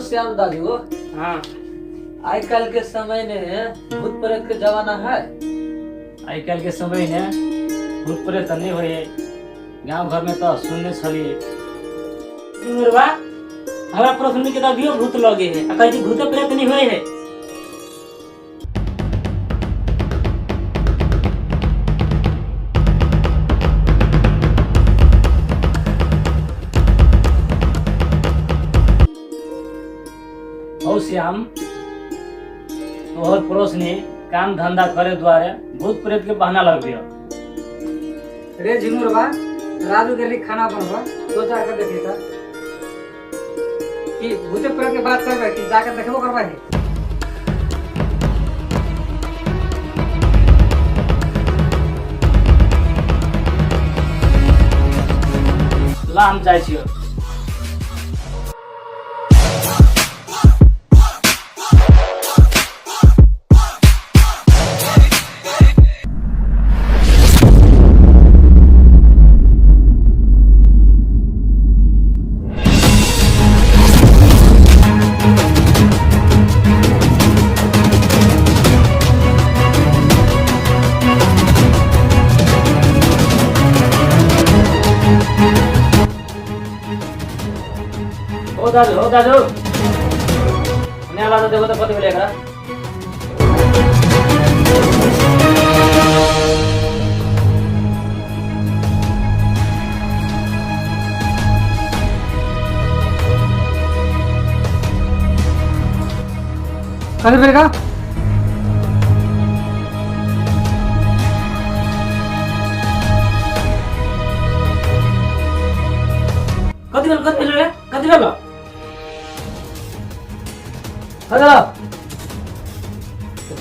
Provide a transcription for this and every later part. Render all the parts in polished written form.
श्याम दाजू, हाँ आई कल के समय में भूत प्रेत के जमाना है। आई कल के समय में भूत प्रेत नहीं हुए, गांव घर में तो सुनने छलिए। हमारा प्रश्न के तभी भूत लगे है, कहीं भूत प्रेत नहीं हुए है। श्याम और पड़ोस ने काम धंधा करे द्वारा भूत प्रेत के बहाना लग गया। रे झिमुरबा, राजू के लिए खाना बनवा, दो चार कर देखिए था कि भूत प्रेत के बात करबे कि जाकर देखबो करबा है। ला हम जाय छियो। हो दाजू तो देखो तो कति मिलेगा। कल मिलेगा कति मिलेगा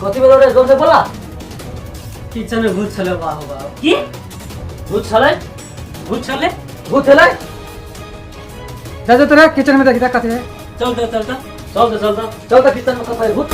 कति बेला जोर से बोला। किचन में भूत छले बाहो बाहो। की भूत छले? भूत छले? भूत छले? जा तेरा किचन में देखिता कति है। चलता किचन में कति है भूत।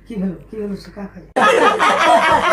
की भेलो से का खाई